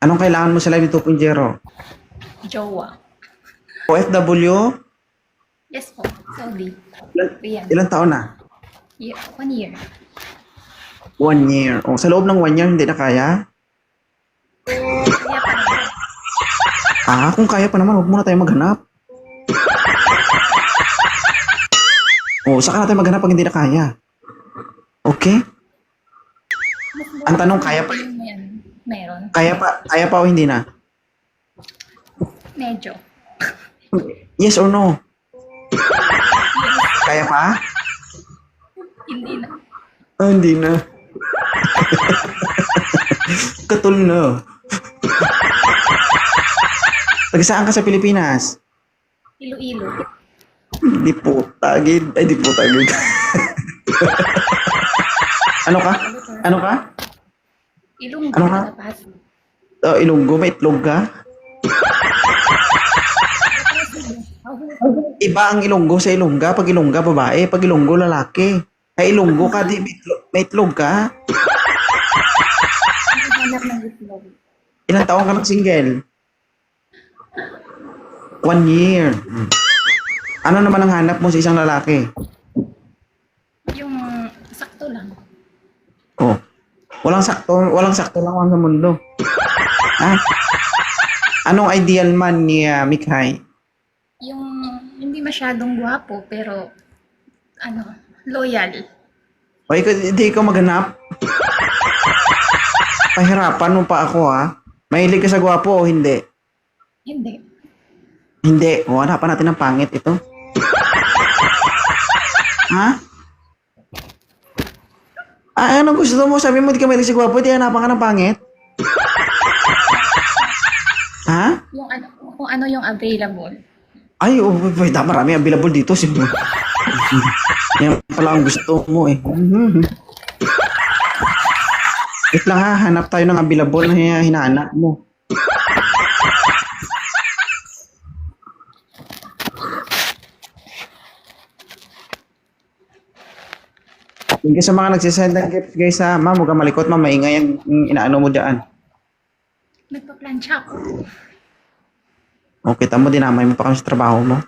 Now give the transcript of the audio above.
Anong kailangan mo sa Live 2.0? Jowa. OFW? Yes po. Saudi. Ilan, Ayan. ilan taon na? Yeah, 1 year. 1 year. O, sa loob ng 1 year, hindi na kaya? Kaya pa naman. Kung kaya pa naman, huwag muna tayo maghanap. Saka natin maghanap pag hindi na kaya. Okay? Ang tanong, kaya pa? Yan. Meron. Kaya pa o hindi na? Medyo. Yes or no? Kaya pa? Hindi na. Hindi na. Katul na. Taga saan ka sa Pilipinas? Iloilo. Di po tagid. Ay, di po tagid. Ano ka? Ano ka? Ilonggo. Ano nga? Ilonggo, may itlog ka? Iba ang Ilonggo sa Ilongga. Pag Ilongga, babae. Pag Ilonggo, lalaki. Ay, Ilonggo ka, di may itlog ka? Hanap ng itlog. Ilang taon ka nag-single? 1 year. Ano naman ang hanap mo sa isang lalaki? Yung sakto lang. Walang sakto lang sa mundo. Ha? Anong ideal man ni Mikhay? Yung hindi masyadong gwapo pero loyal. O hindi ikaw maghanap? Pahirapan mo pa ako, ha? Mahilig ka sa gwapo o hindi? Hindi. Hindi. Hanapan natin ng pangit ito. Ha? Ano gusto mo? Sabi mo di ka mahilig sa gwapo, di hanapan ka ng pangit? Ha? Kung ano yung available. Ay, marami available dito. Yan pala ang gusto mo eh. Wait lang ha, hanap tayo ng available na hinahanap mo. Yung sa mga nagsisend ng gift guys ha, ma'am, huwag kang malikot, ma'am, maingay yung inaano mo dyan. Nagpa-plancha ako. O, kita mo, dinamay mo pa kami sa trabaho mo.